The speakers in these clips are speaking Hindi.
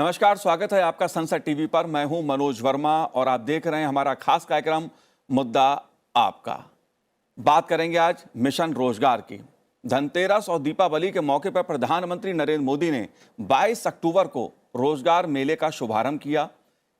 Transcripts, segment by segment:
नमस्कार, स्वागत है आपका संसद टीवी पर। मैं हूं मनोज वर्मा और आप देख रहे हैं हमारा खास कार्यक्रम मुद्दा आपका। बात करेंगे आज मिशन रोजगार की। धनतेरस और दीपावली के मौके पर प्रधानमंत्री नरेंद्र मोदी ने 22 अक्टूबर को रोजगार मेले का शुभारंभ किया।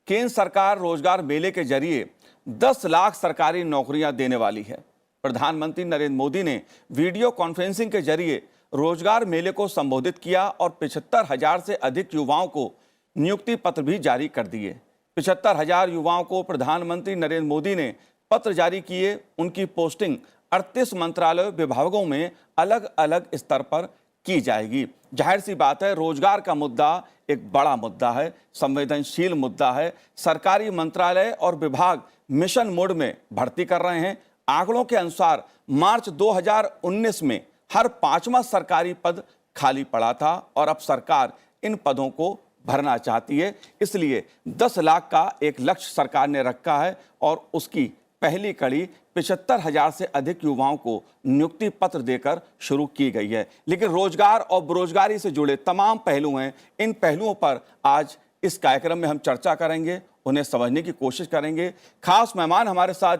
केंद्र सरकार रोजगार मेले के जरिए 10 लाख सरकारी नौकरियां देने वाली है। प्रधानमंत्री नरेंद्र मोदी ने वीडियो कॉन्फ्रेंसिंग के जरिए रोजगार मेले को संबोधित किया और 75,000 से अधिक युवाओं को नियुक्ति पत्र भी जारी कर दिए। 75,000 युवाओं को प्रधानमंत्री नरेंद्र मोदी ने पत्र जारी किए। उनकी पोस्टिंग 38 मंत्रालय विभागों में अलग अलग स्तर पर की जाएगी। जाहिर सी बात है, रोजगार का मुद्दा एक बड़ा मुद्दा है, संवेदनशील मुद्दा है। सरकारी मंत्रालय और विभाग मिशन मोड में भर्ती कर रहे हैं। आंकड़ों के अनुसार मार्च 2019 में हर 5वां सरकारी पद खाली पड़ा था और अब सरकार इन पदों को भरना चाहती है। इसलिए 10 लाख का एक लक्ष्य सरकार ने रखा है और उसकी पहली कड़ी 75,000 से अधिक युवाओं को नियुक्ति पत्र देकर शुरू की गई है। लेकिन रोजगार और बेरोजगारी से जुड़े तमाम पहलू हैं। इन पहलुओं पर आज इस कार्यक्रम में हम चर्चा करेंगे, उन्हें समझने की कोशिश करेंगे। खास मेहमान हमारे साथ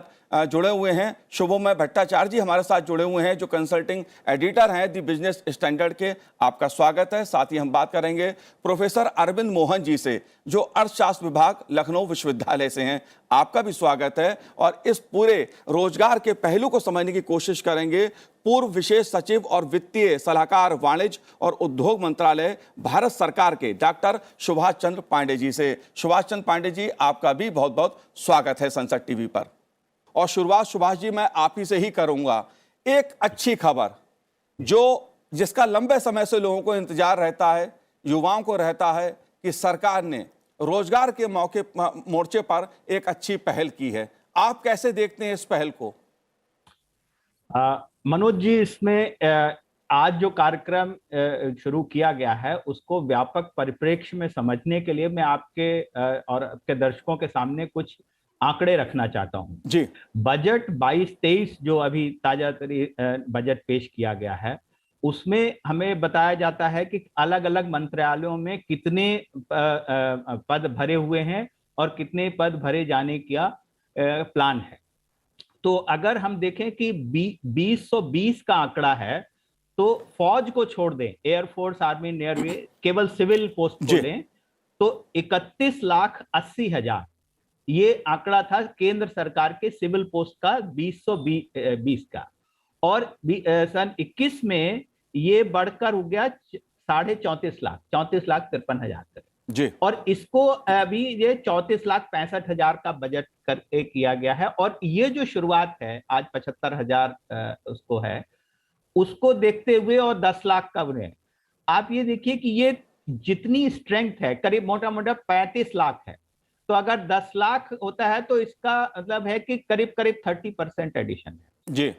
जुड़े हुए हैं। शुभमय भट्टाचार्य जी हमारे साथ जुड़े हुए हैं, जो कंसल्टिंग एडिटर हैं दी बिजनेस स्टैंडर्ड के। आपका स्वागत है। साथ ही हम बात करेंगे प्रोफेसर अरविंद मोहन जी से, जो अर्थशास्त्र विभाग लखनऊ विश्वविद्यालय से हैं। आपका भी स्वागत है। और इस पूरे रोजगार के पहलू को समझने की कोशिश करेंगे पूर्व विशेष सचिव और वित्तीय सलाहकार वाणिज्य और उद्योग मंत्रालय भारत सरकार के डॉक्टर सुभाष चंद्र पांडे जी से। सुभाष चंद्र पांडे जी, आपका भी बहुत बहुत स्वागत है संसद टीवी पर। और शुरुआत सुभाष जी मैं आप ही से ही करूंगा। एक अच्छी खबर जिसका लंबे समय से लोगों को इंतजार रहता है, युवाओं को रहता है, कि सरकार ने रोजगार के मोर्चे पर एक अच्छी पहल की है। आप कैसे देखते हैं इस पहल को? मनोज जी, इसमें आज जो कार्यक्रम शुरू किया गया है उसको व्यापक परिप्रेक्ष्य में समझने के लिए मैं आपके और आपके दर्शकों के सामने कुछ आंकड़े रखना चाहता हूं जी। बजट 22-23 जो अभी ताजा बजट पेश किया गया है, उसमें हमें बताया जाता है कि अलग अलग मंत्रालयों में कितने पद भरे हुए हैं और कितने पद भरे जाने का प्लान है। तो अगर हम देखें कि 2020 का आंकड़ा है, तो फौज को छोड़ दें, एयरफोर्स, आर्मी, नेवी, केवल सिविल पोस्ट को दें, तो 31,80,000 ये आंकड़ा था केंद्र सरकार के सिविल पोस्ट का 2020 का। और सन 21 में ये बढ़कर हो गया 34.5 लाख, 34,53,000 तक जी। और इसको अभी ये 34,65,000 का बजट करके किया गया है। और ये जो शुरुआत है आज 75,000 उसको है, उसको देखते हुए और 10 लाख का बने, आप ये देखिए कि ये जितनी स्ट्रेंथ है करीब मोटा मोटा 35 लाख है। तो अगर 10 लाख होता है तो इसका मतलब है कि करीब करीब 30% एडिशन है जी।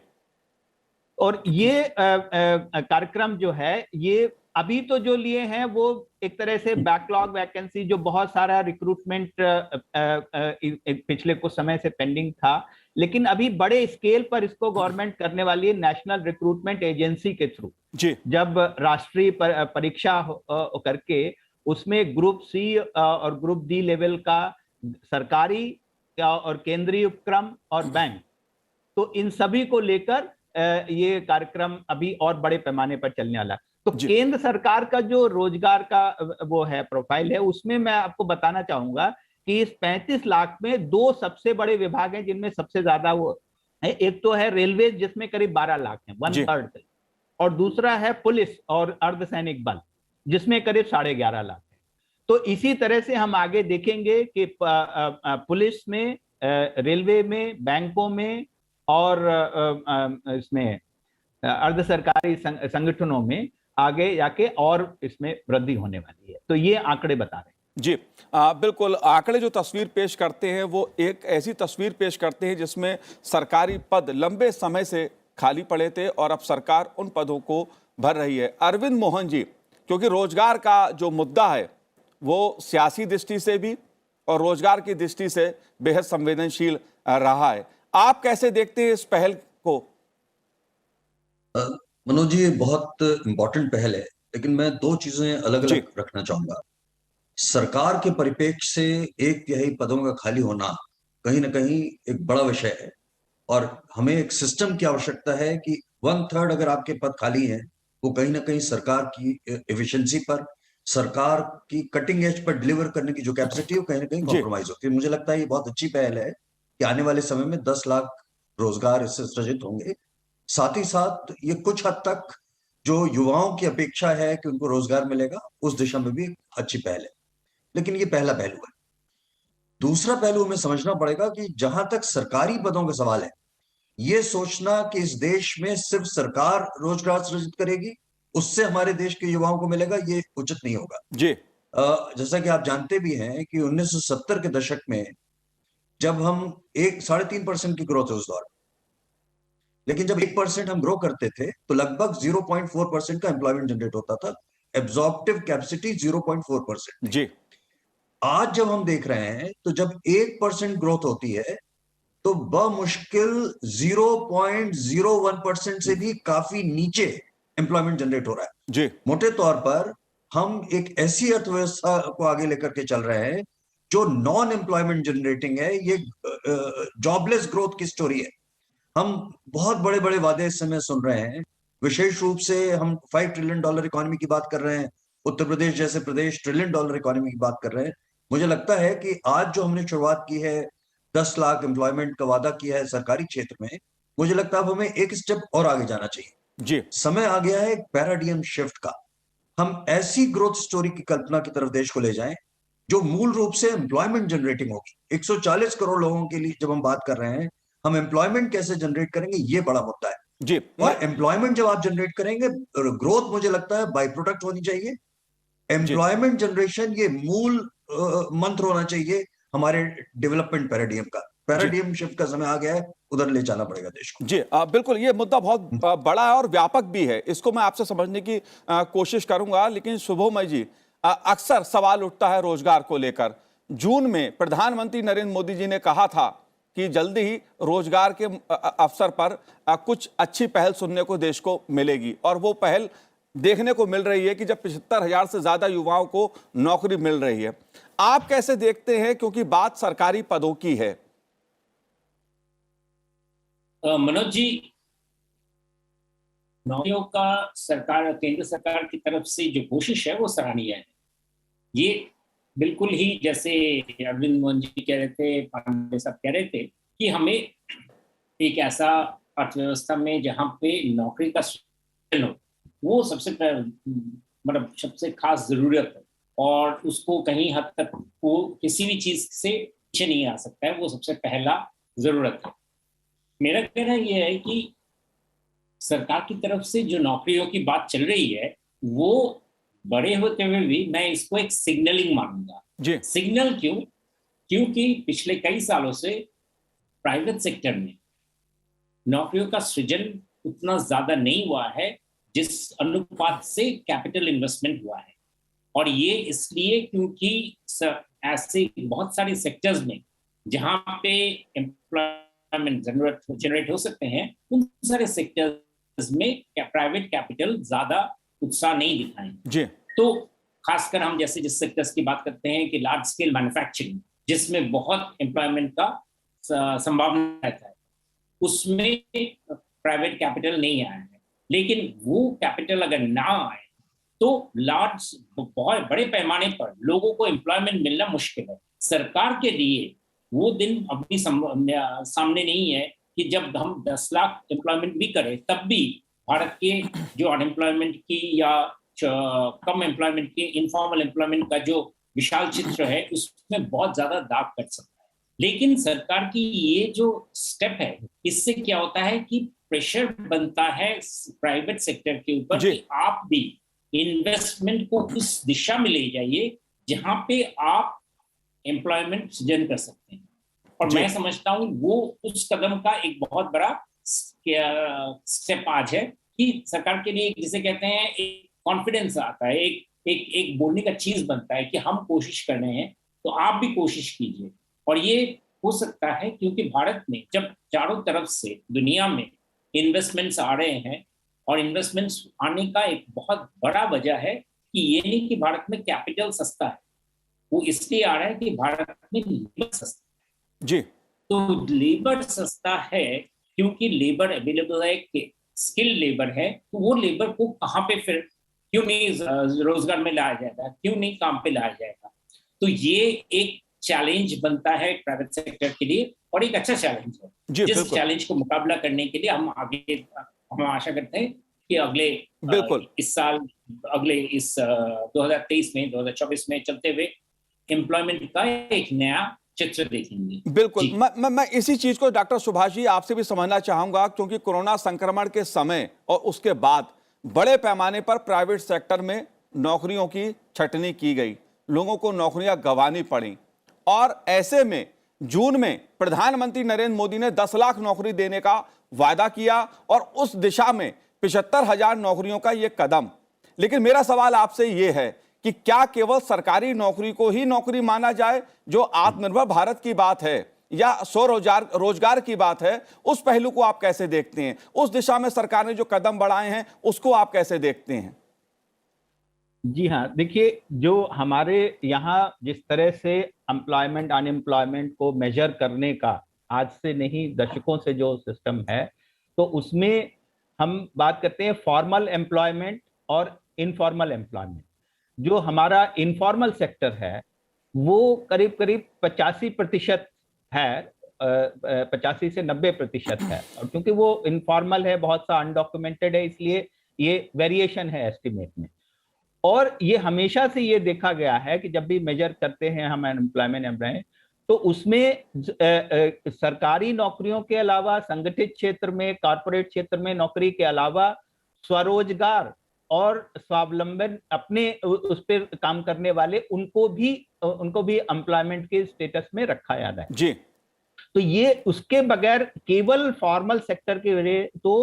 और ये कार्यक्रम जो है, ये अभी तो जो लिए हैं वो एक तरह से बैकलॉग वैकेंसी, जो बहुत सारा रिक्रूटमेंट पिछले कुछ समय से पेंडिंग था, लेकिन अभी बड़े स्केल पर इसको गवर्नमेंट करने वाली है नेशनल रिक्रूटमेंट एजेंसी के थ्रू। जब राष्ट्रीय परीक्षा करके उसमें ग्रुप सी और ग्रुप डी लेवल का सरकारी और केंद्रीय उपक्रम और बैंक, तो इन सभी को लेकर ये कार्यक्रम अभी और बड़े पैमाने पर चलने वाला है। तो केंद्र सरकार का जो रोजगार का वो है प्रोफाइल है, उसमें मैं आपको बताना चाहूंगा कि इस 35 लाख में 2 सबसे बड़े विभाग हैं जिनमें सबसे ज्यादा वो है। एक तो है रेलवे, जिसमें करीब 12 लाख है, 1/3, और दूसरा है पुलिस और अर्धसैनिक बल, जिसमें करीब 11.5 लाख है। तो इसी तरह से हम आगे देखेंगे कि पुलिस में, रेलवे में, बैंकों में और इसमें अर्ध सरकारी संगठनों में आगे जाके और इसमें वृद्धि होने वाली है। तो ये आंकड़े बता रहे हैं। जी बिल्कुल। आंकड़े जो तस्वीर पेश करते हैं वो एक ऐसी तस्वीर पेश करते हैं जिसमें सरकारी पद लंबे समय से खाली पड़े थे और अब सरकार उन पदों को भर रही है। अरविंद मोहन जी, क्योंकि रोजगार का जो मुद्दा है वो सियासी दृष्टि से भी और रोजगार की दृष्टि से बेहद संवेदनशील रहा है, आप कैसे देखते हैं इस पहल को? मनोज जी, ये बहुत इंपॉर्टेंट पहल है, लेकिन मैं 2 चीजें अलग अलग रखना चाहूंगा। सरकार के परिप्रेक्ष्य से 1/3 पदों का खाली होना कहीं ना कहीं एक बड़ा विषय है और हमें एक सिस्टम की आवश्यकता है कि 1/3 अगर आपके पद खाली हैं, वो कहीं ना कहीं सरकार की एफिशिएंसी पर, सरकार की कटिंग एज पर डिलीवर करने की जो कैपेसिटी है वो कहीं ना कहीं कॉम्प्रोमाइज होती है। मुझे लगता है ये बहुत अच्छी पहल है कि आने वाले समय में 10 लाख रोजगार इससे सृजित होंगे। साथ ही साथ ये कुछ हद तक जो युवाओं की अपेक्षा है कि उनको रोजगार मिलेगा, उस दिशा में भी अच्छी पहल है। लेकिन ये पहला पहलू है। दूसरा पहलू हमें समझना पड़ेगा कि जहां तक सरकारी पदों का सवाल है, ये सोचना कि इस देश में सिर्फ सरकार रोजगार सृजित करेगी, उससे हमारे देश के युवाओं को मिलेगा, ये उचित नहीं होगा। जी जैसा कि आप जानते भी हैं कि 1970 के दशक में जब हम 3.5% की ग्रोथ है उस दौर, लेकिन जब 1% हम ग्रो करते थे तो लगभग 0.4% का एम्प्लॉयमेंट जनरेट होता था। एब्जॉर्प्टिव कैपेसिटी 0.4% जी आज जब हम देख रहे हैं तो जब 1% ग्रोथ होती है तो बमुश्किल 0.01% से भी काफी नीचे एम्प्लॉयमेंट जनरेट हो रहा है। जी मोटे तौर पर हम एक ऐसी अर्थव्यवस्था को आगे लेकर के चल रहे हैं जो नॉन एम्प्लॉयमेंट जनरेटिंग है। ये जॉबलेस ग्रोथ की स्टोरी है। हम बहुत बड़े बड़े वादे इस समय सुन रहे हैं, विशेष रूप से हम $5 ट्रिलियन इकोनॉमी की बात कर रहे हैं। उत्तर प्रदेश जैसे प्रदेश $1 ट्रिलियन इकोनॉमी की बात कर रहे हैं। मुझे लगता है कि आज जो हमने शुरुआत की है, 10 लाख एम्प्लॉयमेंट का वादा किया है सरकारी क्षेत्र में, मुझे लगता है अब हमें एक स्टेप और आगे जाना चाहिए। जी समय आ गया है एक पैराडिगम शिफ्ट का। हम ऐसी ग्रोथ स्टोरी की कल्पना की तरफ देश को ले जाएं जो मूल रूप से एम्प्लॉयमेंट जनरेटिंग होगी। 140 करोड़ लोगों के लिए जब हम बात कर रहे हैं, हम एम्प्लॉयमेंट कैसे जनरेट करेंगे, ये बड़ा मुद्दा है। जी और एम्प्लॉयमेंट जब आप जनरेट करेंगे, ग्रोथ मुझे लगता है बाई प्रोडक्ट होनी चाहिए। जी एम्प्लॉयमेंट जनरेशन ये मूल मंत्र होना चाहिए हमारे डेवलपमेंट पैराडिगम का। जी पैराडिगम शिफ्ट का समय आ गया है, उधर ले जाना पड़ेगा देश को। जी बिल्कुल, ये मुद्दा बहुत बड़ा है और व्यापक भी है। इसको मैं आपसे समझने की कोशिश करूंगा, लेकिन शुभोमय जी, अक्सर सवाल उठता है रोजगार को लेकर। जून में प्रधानमंत्री नरेंद्र मोदी जी ने कहा था कि जल्दी ही रोजगार के अवसर पर कुछ अच्छी पहल सुनने को देश को मिलेगी, और वो पहल देखने को मिल रही है कि जब 75,000 से ज्यादा युवाओं को नौकरी मिल रही है। आप कैसे देखते हैं, क्योंकि बात सरकारी पदों की है? मनोज जी, नौकरियों का सरकार, केंद्र सरकार की तरफ से जो कोशिश है वो सराहनीय है। ये बिल्कुल ही जैसे अरविंद मोहन जी कह रहे थे, पांडे साहब कह रहे थे कि हमें एक ऐसा अर्थव्यवस्था में जहां पे नौकरी का सृजन हो, वो सबसे मतलब सबसे खास जरूरत है, और उसको कहीं हद तक वो किसी भी चीज से पीछे नहीं आ सकता है। वो सबसे पहला जरूरत है। मेरा कहना यह है कि सरकार की तरफ से जो नौकरियों की बात चल रही है, वो बड़े होते हुए भी मैं इसको एक सिग्नलिंग मानूंगा। जी सिग्नल क्यों? क्योंकि पिछले कई सालों से प्राइवेट सेक्टर में नौकरियों का सृजन उतना ज्यादा नहीं हुआ है जिस अनुपात से कैपिटल इन्वेस्टमेंट हुआ है। और ये इसलिए क्योंकि ऐसे बहुत सारे सेक्टर्स में जहां पे एम्प्लॉयमेंट जनरेट हो सकते हैं, उन सारे सेक्टर्स में प्राइवेट कैपिटल ज्यादा उत्साह नहीं दिखाएंगे। जी तो खासकर हम जैसे जिस सेक्टर्स की बात करते हैं कि लार्ज स्केल मैन्युफैक्चरिंग, जिसमें बहुत एम्प्लॉयमेंट का संभावना रहता है, उसमें प्राइवेट कैपिटल नहीं आया है। लेकिन वो कैपिटल अगर ना आए तो लार्ज, बहुत बड़े पैमाने पर लोगों को एम्प्लॉयमेंट मिलना मुश्किल है। सरकार के लिए वो दिन अभी सामने नहीं है कि जब हम 10 लाख एम्प्लॉयमेंट भी करें, तब भी भारत के जो अनएम्प्लॉयमेंट की या कम एम्प्लॉयमेंट की, इनफॉर्मल एम्प्लॉयमेंट का जो विशाल चित्र है, उसमें बहुत ज्यादा दाग कट सकता है। लेकिन सरकार की ये जो स्टेप है, इससे क्या होता है कि प्रेशर बनता है प्राइवेट सेक्टर के ऊपर कि आप भी इन्वेस्टमेंट को उस दिशा में ले जाइए जहां पे आप एम्प्लॉयमेंट सृजन कर सकते हैं। और मैं समझता हूं वो उस कदम का एक बहुत बड़ा स्टेप आज है कि सरकार के लिए, जिसे कहते हैं, एक कॉन्फिडेंस आता है, एक बोलने का चीज बनता है कि हम कोशिश कर रहे हैं, तो आप भी कोशिश कीजिए। और ये हो सकता है क्योंकि भारत में जब चारों तरफ से दुनिया में इन्वेस्टमेंट्स आ रहे हैं, और इन्वेस्टमेंट्स आने का एक बहुत बड़ा वजह है कि ये नहीं कि भारत में कैपिटल सस्ता है, वो इसलिए आ रहा है कि भारत में लेबर सस्ता जी। तो लेबर सस्ता है क्योंकि लेबर अवेलेबल है, स्किल लेबर है, तो वो लेबर को कहाँ पे फिर क्यों नहीं रोजगार में लाया जाएगा, क्यों नहीं काम पे लाया जाएगा। तो ये एक चैलेंज बनता है प्राइवेट सेक्टर के लिए और एक अच्छा चैलेंज है, जिस चैलेंज को मुकाबला करने के लिए हम आशा करते हैं कि अगले इस साल, अगले इस 2023 में 2024 में चलते हुए एम्प्लॉयमेंट का एक नया चित्र देखेंगे। बिल्कुल, मैं इसी चीज को डॉक्टर सुभाष जी आपसे भी समझना चाहूंगा, क्योंकि कोरोना संक्रमण के समय और उसके बाद बड़े पैमाने पर प्राइवेट सेक्टर में नौकरियों की छटनी की गई, लोगों को नौकरियां गंवानी पड़ी, और ऐसे में जून में प्रधानमंत्री नरेंद्र मोदी ने 10 लाख नौकरी देने का वायदा किया और उस दिशा में 75,000 नौकरियों का यह कदम। लेकिन मेरा सवाल आपसे यह है कि क्या केवल सरकारी नौकरी को ही नौकरी माना जाए, जो आत्मनिर्भर भारत की बात है, या स्वरोजगार रोजगार की बात है, उस पहलू को आप कैसे देखते हैं? उस दिशा में सरकार ने जो कदम बढ़ाए हैं उसको आप कैसे देखते हैं? जी हाँ, देखिए, जो हमारे यहाँ जिस तरह से एम्प्लॉयमेंट अनएम्प्लॉयमेंट को मेजर करने का आज से नहीं दशकों से जो सिस्टम है, तो उसमें हम बात करते हैं फॉर्मल एम्प्लॉयमेंट और इनफॉर्मल एम्प्लॉयमेंट। जो हमारा इनफॉर्मल सेक्टर है वो करीब करीब 85% है, 85 से 90% है, और क्योंकि वो इनफॉर्मल है, बहुत सा अनडॉक्यूमेंटेड है, इसलिए ये वेरिएशन है एस्टिमेट में। और ये हमेशा से ये देखा गया है कि जब भी मेजर करते हैं हम एम्प्लॉयमेंट तो उसमें सरकारी नौकरियों के अलावा संगठित क्षेत्र में, कॉर्पोरेट क्षेत्र में नौकरी के अलावा स्वरोजगार और स्वावलंबन अपने उस पर काम करने वाले उनको भी एम्प्लॉयमेंट के स्टेटस में रखा जाता है जी। तो ये उसके बगैर केवल फॉर्मल सेक्टर के वजह तो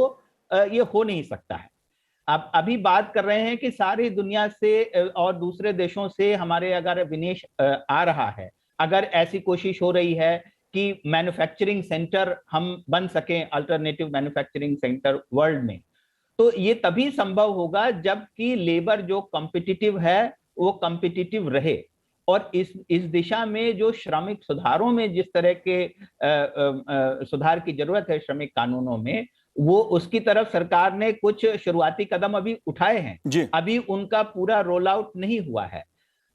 ये हो नहीं सकता है। अब अभी बात कर रहे हैं कि सारी दुनिया से और दूसरे देशों से हमारे अगर विनिवेश आ रहा है, अगर ऐसी कोशिश हो रही है कि मैन्युफैक्चरिंग सेंटर हम बन सकें, अल्टरनेटिव मैन्युफैक्चरिंग सेंटर वर्ल्ड में, तो ये तभी संभव होगा जबकि लेबर जो कॉम्पिटिटिव है वो कॉम्पिटिटिव रहे। और इस दिशा में जो श्रमिक सुधारों में जिस तरह के सुधार की जरूरत है श्रमिक कानूनों में, वो उसकी तरफ सरकार ने कुछ शुरुआती कदम अभी उठाए हैं, अभी उनका पूरा रोल आउट नहीं हुआ है।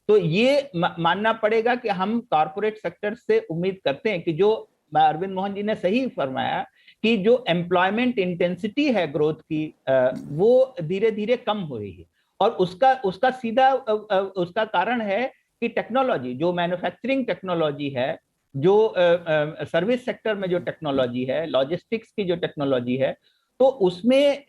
तो ये मानना पड़ेगा कि हम कॉर्पोरेट सेक्टर से उम्मीद करते हैं कि जो अरविंद मोहन जी ने सही फरमाया कि जो एम्प्लॉयमेंट इंटेंसिटी है ग्रोथ की वो धीरे धीरे कम हो रही है, और उसका सीधा उसका कारण है कि टेक्नोलॉजी, जो मैन्युफैक्चरिंग टेक्नोलॉजी है, जो सर्विस सेक्टर में जो टेक्नोलॉजी है, लॉजिस्टिक्स की जो टेक्नोलॉजी है, तो उसमें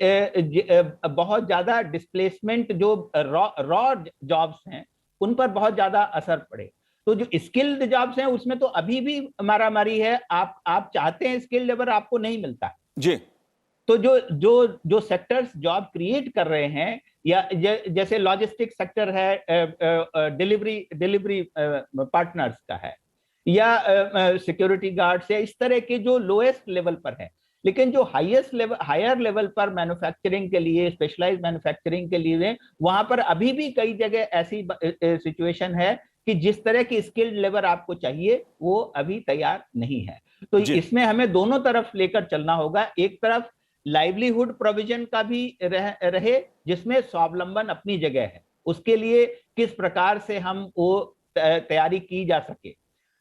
बहुत ज्यादा डिस्प्लेसमेंट, जो रॉ जॉब्स हैं उन पर बहुत ज्यादा असर पड़े। तो जो स्किल्ड जॉब्स हैं उसमें तो अभी भी मारामारी है, आप चाहते हैं स्किल्ड लेबर, आपको नहीं मिलता जी। तो जो सेक्टर्स जॉब क्रिएट कर रहे हैं, या जैसे लॉजिस्टिक सेक्टर है, डिलीवरी पार्टनर्स का है, या सिक्योरिटी गार्ड्स, या इस तरह के जो लोएस्ट लेवल पर है, लेकिन जो हायर लेवल पर मैन्युफैक्चरिंग के लिए, स्पेशलाइज्ड मैन्युफैक्चरिंग के लिए, वहां पर अभी भी कई जगह ऐसी सिचुएशन है कि जिस तरह की स्किल्ड लेबर आपको चाहिए वो अभी तैयार नहीं है। तो इसमें हमें दोनों तरफ लेकर चलना होगा। एक तरफ लाइवलीहुड प्रोविजन का भी रहे जिसमें स्वावलंबन अपनी जगह है, उसके लिए किस प्रकार से हम वो तैयारी की जा सके।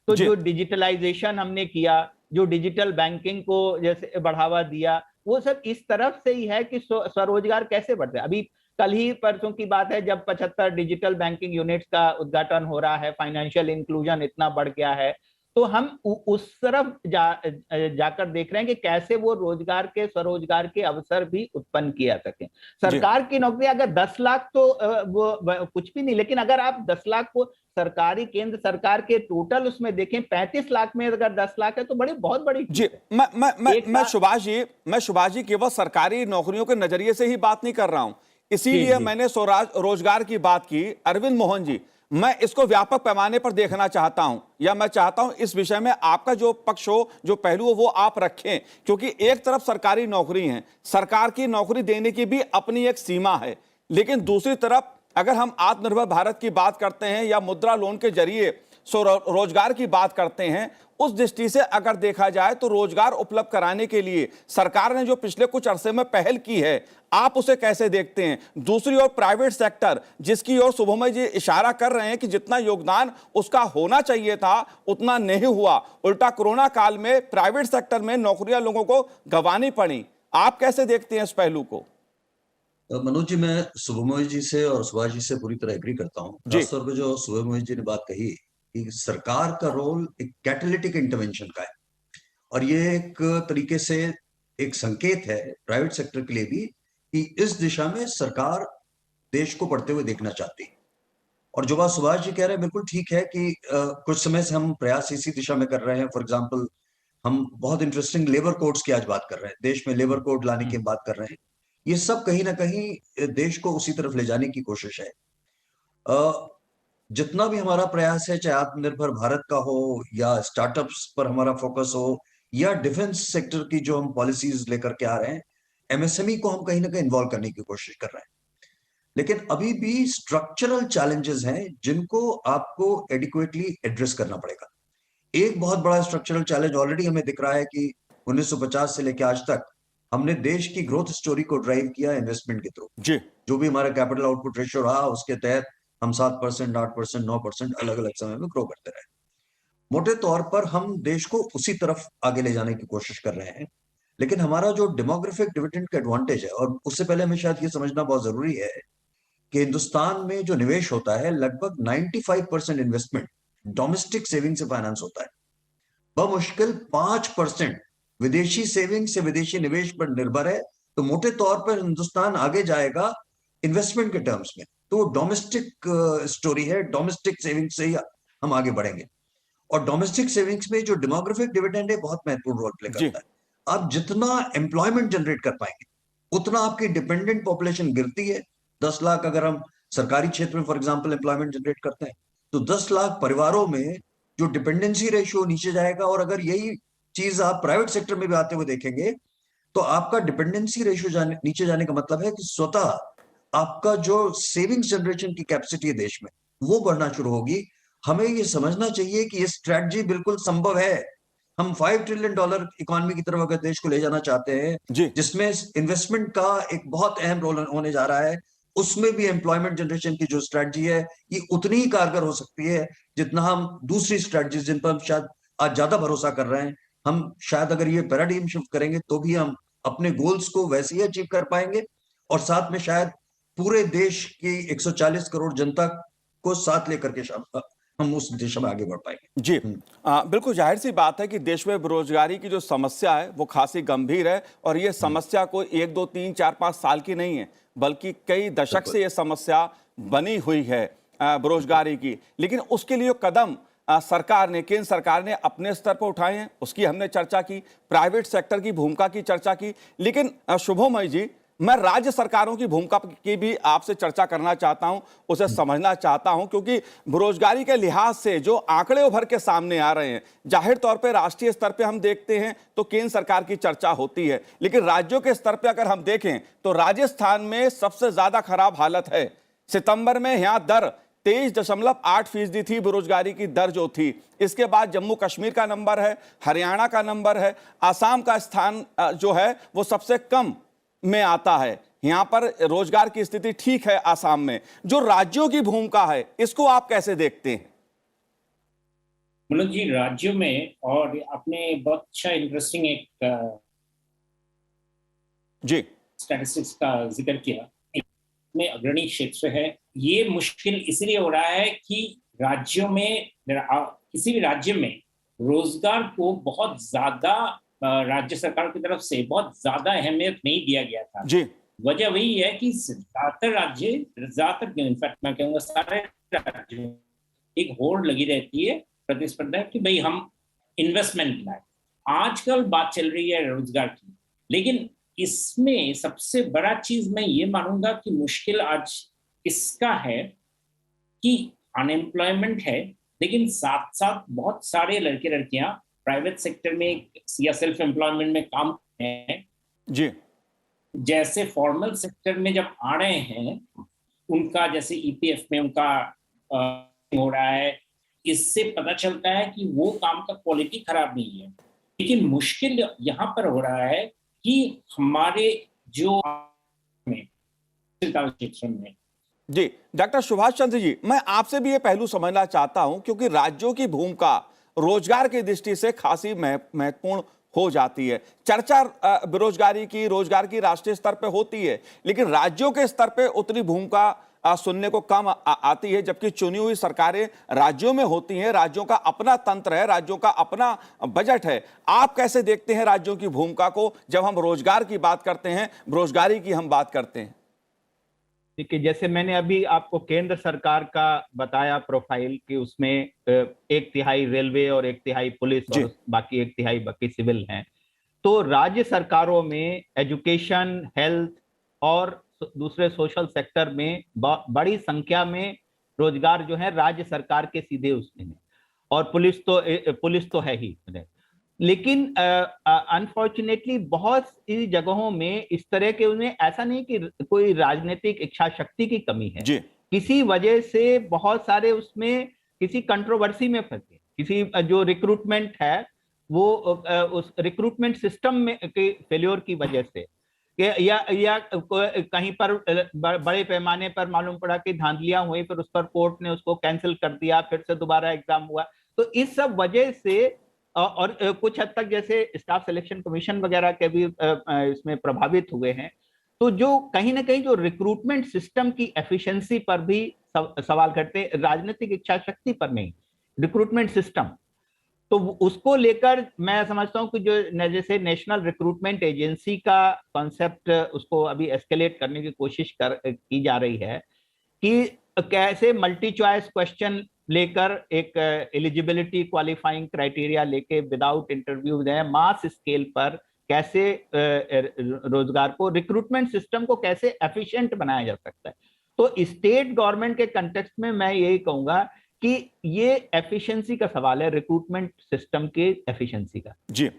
तो जो डिजिटलाइजेशन हमने किया, जो डिजिटल बैंकिंग को जैसे बढ़ावा दिया, वो सब इस तरफ से ही है कि स्वरोजगार कैसे बढ़ते। अभी कल ही परसों की बात है जब 75 डिजिटल बैंकिंग यूनिट्स का उद्घाटन हो रहा है, फाइनेंशियल इंक्लूजन इतना बढ़ गया है, तो हम उस तरफ जाकर देख रहे हैं कि कैसे वो रोजगार के, स्वरोजगार के अवसर भी उत्पन्न किया सके। सरकार की नौकरी अगर 10 लाख तो वो कुछ भी नहीं, लेकिन अगर आप 10 लाख को सरकारी, केंद्र सरकार के टोटल उसमें देखें, 35 लाख में अगर 10 लाख है तो बहुत बड़ी जी। मैं सुभाष जी केवल सरकारी नौकरियों के नजरिए से ही बात नहीं कर रहा हूं, इसीलिए मैंने रोजगार की बात की। अरविंद मोहन जी, मैं इसको व्यापक पैमाने पर देखना चाहता हूं, या मैं चाहता हूं इस विषय में आपका जो पक्ष हो, जो पहलू हो, वो आप रखें, क्योंकि एक तरफ सरकारी नौकरी है, सरकार की नौकरी देने की भी अपनी एक सीमा है, लेकिन दूसरी तरफ अगर हम आत्मनिर्भर भारत की बात करते हैं या मुद्रा लोन के जरिए रोजगार की बात करते हैं, उस दृष्टि से अगर देखा जाए तो रोजगार उपलब्ध कराने के लिए सरकार ने जो पिछले कुछ अरसे में पहल की है, आप उसे कैसे देखते हैं? दूसरी ओर प्राइवेट सेक्टर, जिसकी ओर शुभमय जी इशारा कर रहे हैं कि जितना योगदान उसका होना चाहिए था उतना नहीं हुआ, उल्टा कोरोना काल में प्राइवेट सेक्टर में नौकरियां लोगों को गंवानी पड़ी, आप कैसे देखते हैं इस पहलू को? मनोज जी, मैं शुभमय जी से और सुभाष जी से पूरी तरह एग्री करता हूँ। खासतौर पर जो शुभमय जी ने बात कही कि सरकार का रोल एक कैटालिटिक इंटरवेंशन का है, और ये एक तरीके से एक संकेत है प्राइवेट सेक्टर के लिए भी कि इस दिशा में सरकार देश को बढ़ते हुए देखना चाहती है। और जो बात सुभाष जी कह रहे हैं बिल्कुल ठीक है कि कुछ समय से हम प्रयास इसी दिशा में कर रहे हैं। फॉर एग्जाम्पल, हम बहुत इंटरेस्टिंग लेबर कोड्स की आज बात कर रहे हैं, देश में लेबर कोड लाने की बात कर रहे हैं। ये सब कहीं ना कहीं देश को उसी तरफ ले जाने की कोशिश है। जितना भी हमारा प्रयास है, चाहे आत्मनिर्भर भारत का हो या स्टार्टअप्स पर हमारा फोकस हो या डिफेंस सेक्टर की जो हम पॉलिसीज लेकर के आ रहे हैं, एमएसएमई को हम कहीं ना कहीं इन्वॉल्व करने की कोशिश कर रहे हैं। लेकिन अभी भी स्ट्रक्चरल चैलेंजेस हैं जिनको आपको एडिक्वेटली एड्रेस करना पड़ेगा। एक बहुत बड़ा स्ट्रक्चरल चैलेंज ऑलरेडी हमें दिख रहा है कि 1950 से लेकर आज तक हमने देश की ग्रोथ स्टोरी को ड्राइव किया इन्वेस्टमेंट के थ्रू। जो भी हमारा कैपिटल आउटपुट रेशियो रहा, उसके तहत हम 7%, 8%, 9% अलग अलग समय में ग्रो करते रहे। मोटे तौर पर हम देश को उसी तरफ आगे ले जाने की कोशिश कर रहे हैं। लेकिन हमारा जो डेमोग्राफिक डिविडेंड का एडवांटेज है, और उससे पहले हमें शायद ये समझना बहुत जरूरी है कि हिंदुस्तान में जो निवेश होता है, लगभग 95% इन्वेस्टमेंट डोमेस्टिक सेविंग से फाइनेंस होता है। बमुश्किल 5% विदेशी सेविंग से, विदेशी निवेश पर निर्भर है। तो मोटे तौर पर हिंदुस्तान आगे जाएगा इन्वेस्टमेंट के टर्म्स में, तो डोमेस्टिक स्टोरी है, डोमेस्टिक सेविंग से ही हम आगे बढ़ेंगे। और डोमेस्टिक सेविंग्स में जो डेमोग्राफिक डिविडेंड है बहुत महत्वपूर्ण रोल प्ले करता है। आप जितना एम्प्लॉयमेंट जनरेट कर पाएंगे उतना आपकी डिपेंडेंट पॉपुलेशन गिरती है। 10 लाख अगर हम सरकारी क्षेत्र में फॉर एग्जांपल एम्प्लॉयमेंट जनरेट करते हैं तो 10 लाख परिवारों में जो डिपेंडेंसी रेशियो नीचे जाएगा। और अगर यही चीज आप प्राइवेट सेक्टर में भी आते हुए देखेंगे तो आपका डिपेंडेंसी रेशियो नीचे जाने का मतलब है कि स्वतः आपका जो सेविंग्स जनरेशन की कैपेसिटी है देश में, वो बढ़ना शुरू होगी। हमें ये समझना चाहिए कि ये स्ट्रेटजी बिल्कुल संभव है। हम $5 ट्रिलियन इकोनॉमी की तरफ अगर देश को ले जाना चाहते हैं, जिसमें इन्वेस्टमेंट का एक बहुत अहम रोल होने जा रहा है, उसमें भी एम्प्लॉयमेंट जनरेशन की जो स्ट्रेटजी है ये उतनी ही कारगर हो सकती है जितना हम दूसरी स्ट्रेटजी जिन पर हम शायद आज ज्यादा भरोसा कर रहे हैं। हम शायद अगर ये पैराडाइम शिफ्ट करेंगे तो भी हम अपने गोल्स को वैसे ही अचीव कर पाएंगे, और साथ में शायद पूरे देश की 140 करोड़ जनता को साथ लेकर के हम उस दिशा में आगे बढ़ पाएंगे। जी, बिल्कुल जाहिर सी बात है कि देश में बेरोजगारी की जो समस्या है वो खासी गंभीर है, और ये समस्या कोई 1, 2, 3, 4, 5 साल की नहीं है, बल्कि कई दशक से ये समस्या बनी हुई है बेरोजगारी की। लेकिन उसके लिए कदम सरकार ने, केंद्र सरकार ने अपने स्तर पर उठाए हैं, उसकी हमने चर्चा की, प्राइवेट सेक्टर की भूमिका की चर्चा की। लेकिन शुभमय जी, मैं राज्य सरकारों की भूमिका की भी आपसे चर्चा करना चाहता हूं, उसे समझना चाहता हूं, क्योंकि बेरोजगारी के लिहाज से जो आंकड़े उभर के सामने आ रहे हैं, जाहिर तौर पे राष्ट्रीय स्तर पे हम देखते हैं तो केंद्र सरकार की चर्चा होती है, लेकिन राज्यों के स्तर पे अगर हम देखें तो राजस्थान में सबसे ज्यादा खराब हालत है। सितंबर में यहां दर 23.8% थी, बेरोजगारी की दर जो थी। इसके बाद जम्मू कश्मीर का नंबर है, हरियाणा का नंबर है, आसाम का स्थान जो है वो सबसे कम में आता है। यहां पर रोजगार की स्थिति ठीक है आसाम में। जो राज्यों की भूमिका है, इसको आप कैसे देखते हैं? मनोज जी, राज्यों में, और आपने बहुत अच्छा इंटरेस्टिंग एक जी स्टैटिस्टिक्स का जिक्र किया, में अग्रणी क्षेत्र है। ये मुश्किल इसलिए हो रहा है कि राज्यों में, किसी भी राज्य में रोजगार को बहुत ज्यादा राज्य सरकार की तरफ से बहुत ज्यादा अहमियत नहीं दिया गया था। जी, वजह वही है कि ज्यादातर राज्य, ज्यादातर इनफैक्ट मैं कहूँगा सारे राज्यों एक होड़ लगी रहती है, प्रतिस्पर्धा कि भाई हम इन्वेस्टमेंट लाए। आजकल बात चल रही है रोजगार की, लेकिन इसमें सबसे बड़ा चीज मैं ये मानूंगा कि मुश्किल आज इसका है कि अनएम्प्लॉयमेंट है, लेकिन साथ साथ बहुत सारे लड़के लड़कियां प्राइवेट सेक्टर में या सेल्फ एम्प्लॉयमेंट में काम कर रहे हैं। जी, जैसे फॉर्मल सेक्टर में जब आ रहे हैं उनका जैसे ईपीएफ में उनका हो रहा है, इससे पता चलता है कि वो काम का क्वालिटी खराब नहीं है। लेकिन मुश्किल यहाँ पर हो रहा है कि हमारे जो क्षेत्र में जी डॉक्टर सुभाष चंद्र जी, मैं आपसे भी ये पहलू समझना चाहता हूं, क्योंकि राज्यों की भूमिका रोजगार की दृष्टि से खासी महत्वपूर्ण हो जाती है। चर्चा बेरोजगारी की, रोजगार की राष्ट्रीय स्तर पे होती है, लेकिन राज्यों के स्तर पे उतनी भूमिका सुनने को कम आती है, जबकि चुनी हुई सरकारें राज्यों में होती हैं, राज्यों का अपना तंत्र है, राज्यों का अपना बजट है। आप कैसे देखते हैं राज्यों की भूमिका को जब हम रोजगार की बात करते हैं, बेरोजगारी की हम बात करते हैं? देखिए, जैसे मैंने अभी आपको केंद्र सरकार का बताया प्रोफाइल कि उसमें 1/3 रेलवे और 1/3 पुलिस और बाकी 1/3 बाकी सिविल हैं। तो राज्य सरकारों में एजुकेशन, हेल्थ और दूसरे सोशल सेक्टर में बड़ी संख्या में रोजगार जो है राज्य सरकार के सीधे उसमें है, और पुलिस तो है ही। लेकिन अनफॉर्चुनेटली बहुत सी जगहों में इस तरह के उन्हें, ऐसा नहीं कि कोई राजनीतिक इच्छा शक्ति की कमी है, किसी वजह से बहुत सारे उसमें किसी कंट्रोवर्सी में फंसे, किसी जो रिक्रूटमेंट है वो उस रिक्रूटमेंट सिस्टम में के फेल्योर की वजह से, या कहीं पर बड़े पैमाने पर मालूम पड़ा कि धांधलियां हुई, फिर उस पर कोर्ट ने उसको कैंसिल कर दिया, फिर से दोबारा एग्जाम हुआ। तो इस सब वजह से, और कुछ हद तक जैसे स्टाफ सिलेक्शन कमीशन वगैरह के भी इसमें प्रभावित हुए हैं। तो जो कहीं ना कहीं जो रिक्रूटमेंट सिस्टम की एफिशिएंसी पर भी सवाल करते हैं, राजनीतिक इच्छा शक्ति पर नहीं, रिक्रूटमेंट सिस्टम। तो उसको लेकर मैं समझता हूं कि जो जैसे नेशनल रिक्रूटमेंट एजेंसी का कॉन्सेप्ट, उसको अभी एस्केलेट करने की कोशिश की जा रही है कि कैसे मल्टी चॉइस क्वेश्चन लेकर एक एलिजिबिलिटी क्वालिफाइंग क्राइटेरिया लेके विदाउट इंटरव्यू मास स्केल पर कैसे रोजगार को, रिक्रूटमेंट सिस्टम को कैसे एफिशिएंट बनाया जा सकता है। तो स्टेट गवर्नमेंट के कंटेक्स्ट में मैं यही कहूंगा कि ये एफिशिएंसी का सवाल है, रिक्रूटमेंट सिस्टम के एफिशिएंसी का। जी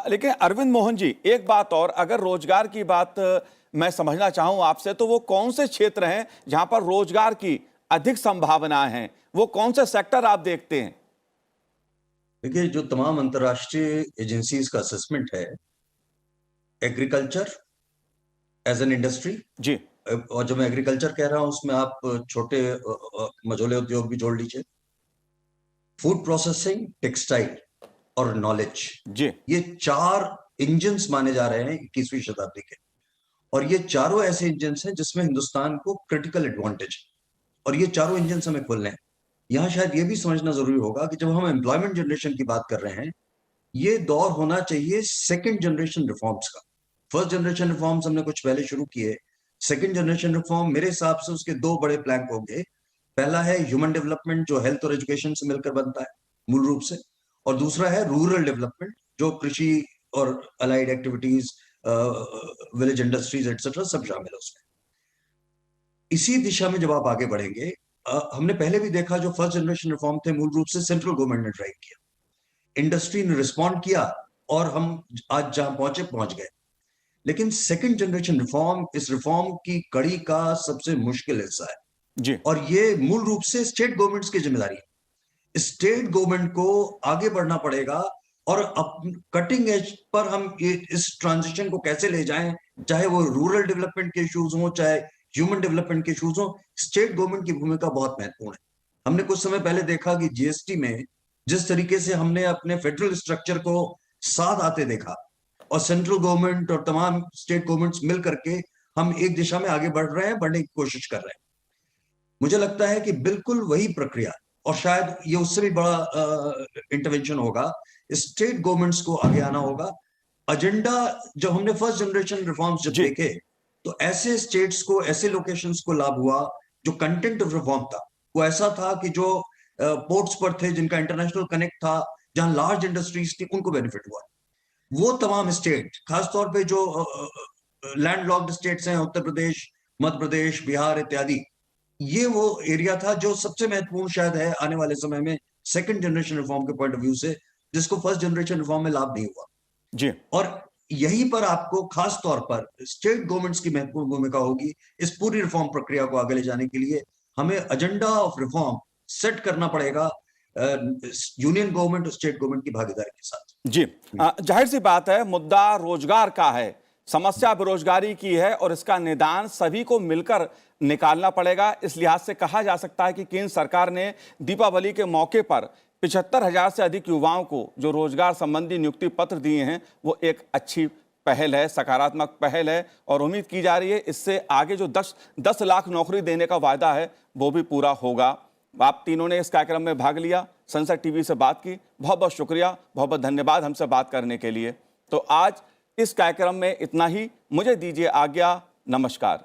लेकिन अरविंद मोहन जी, एक बात और, अगर रोजगार की बात मैं समझना चाहूं आपसे, तो वो कौन से क्षेत्र हैं जहां पर रोजगार की अधिक संभावनाएं हैं? वो कौन से सेक्टर आप देखते हैं? देखिए, जो तमाम अंतर्राष्ट्रीय एजेंसीज का असेसमेंट है, एग्रीकल्चर एज एन इंडस्ट्री जी, और जब मैं एग्रीकल्चर कह रहा हूं उसमें आप छोटे मझोले उद्योग भी जोड़ लीजिए, फूड प्रोसेसिंग, टेक्सटाइल और नॉलेज जी, ये 4 इंजन्स माने जा रहे हैं 21वीं शताब्दी के। और ये चारों ऐसे इंजन्स हैं जिसमें हिंदुस्तान को क्रिटिकल एडवांटेज, और ये चारों इंजन्स हमें खोलने हैं। यहां शायद ये भी समझना जरूरी होगा कि जब हम एम्प्लॉयमेंट जनरेशन की बात कर रहे हैं, ये दौर होना चाहिए सेकंड जनरेशन रिफॉर्म्स का। फर्स्ट जनरेशन रिफॉर्म्स हमने कुछ पहले शुरू किए, सेकंड जनरेशन रिफॉर्म मेरे हिसाब से उसके 2 बड़े प्लैंक होंगे। पहला है ह्यूमन डेवलपमेंट, जो हेल्थ और एजुकेशन से मिलकर बनता है मूल रूप से, और दूसरा है रूरल डेवलपमेंट, जो कृषि और allied activities, village industries etcetera सब शामिल है उसमें। इसी दिशा में जब आप आगे बढ़ेंगे, हमने पहले भी देखा जो फर्स्ट जनरेशन रिफॉर्म थे मूल रूप से सेंट्रल गवर्नमेंट ने ड्राइव किया, इंडस्ट्री ने रिस्पॉन्ड किया और हम आज जहां पहुंच गए। लेकिन सेकंड जनरेशन रिफॉर्म इस रिफॉर्म की कड़ी का सबसे मुश्किल हिस्सा है जी, और ये मूल रूप से स्टेट गवर्नमेंट्स की जिम्मेदारी है। स्टेट गवर्नमेंट को आगे बढ़ना पड़ेगा और कटिंग एज पर हम इस ट्रांजिशन को कैसे ले जाएं, चाहे वो रूरल डेवलपमेंट के इश्यूज हो, चाहे ह्यूमन डेवलपमेंट के इश्यूज हो, स्टेट गवर्नमेंट की भूमिका बहुत महत्वपूर्ण है। हमने कुछ समय पहले देखा कि जीएसटी में जिस तरीके से हमने अपने फेडरल स्ट्रक्चर को साथ आते देखा, और सेंट्रल गवर्नमेंट और तमाम स्टेट गवर्नमेंट्स मिल करके हम एक दिशा में आगे बढ़ रहे हैं, बढ़ने की कोशिश कर रहे हैं। मुझे लगता है कि बिल्कुल वही प्रक्रिया, और शायद ये उससे भी बड़ा इंटरवेंशन होगा, स्टेट गवर्नमेंट्स को आगे आना होगा। एजेंडा जब हमने फर्स्ट जनरेशन रिफॉर्म्स जब देखे, तो ऐसे स्टेट्स को, ऐसे लोकेशंस को लाभ हुआ जो कंटेंट ऑफ रिफॉर्म था वो ऐसा था कि जो पोर्ट्स पर थे, जिनका इंटरनेशनल कनेक्ट था, जहां लार्ज इंडस्ट्रीज थी, उनको बेनिफिट हुआ। वो तमाम स्टेट, खासतौर पे जो लैंडलॉक्ड स्टेट्स हैं, उत्तर प्रदेश, मध्य प्रदेश, बिहार इत्यादि, ये वो एरिया था जो सबसे महत्वपूर्ण शायद है आने वाले समय में सेकंड जनरेशन रिफॉर्म के पॉइंट ऑफ व्यू से, जिसको फर्स्ट जनरेशन रिफॉर्म में लाभ नहीं हुआ जी। और यहीं पर आपको खास तौर पर स्टेट गवर्नमेंट्स की महत्वपूर्ण भूमिका होगी इस पूरी रिफॉर्म प्रक्रिया को आगे ले जाने के लिए। हमें एजेंडा ऑफ रिफॉर्म सेट करना पड़ेगा यूनियन गवर्नमेंट और स्टेट गवर्नमेंट की भागीदारी के साथ। जी, जाहिर सी बात है, मुद्दा रोजगार का है, समस्या बेरोजगारी की है और इसका निदान सभी को मिलकर निकालना पड़ेगा। इस लिहाज से कहा जा सकता है कि केंद्र सरकार ने दीपावली के मौके पर 75,000 से अधिक युवाओं को जो रोजगार संबंधी नियुक्ति पत्र दिए हैं, वो एक अच्छी पहल है, सकारात्मक पहल है और उम्मीद की जा रही है इससे आगे जो 10 लाख नौकरी देने का वायदा है वो भी पूरा होगा। आप तीनों ने इस कार्यक्रम में भाग लिया, संसद टीवी से बात की, बहुत बहुत शुक्रिया, बहुत बहुत धन्यवाद हमसे बात करने के लिए। तो आज इस कार्यक्रम में इतना ही, मुझे दीजिए आज्ञा, नमस्कार।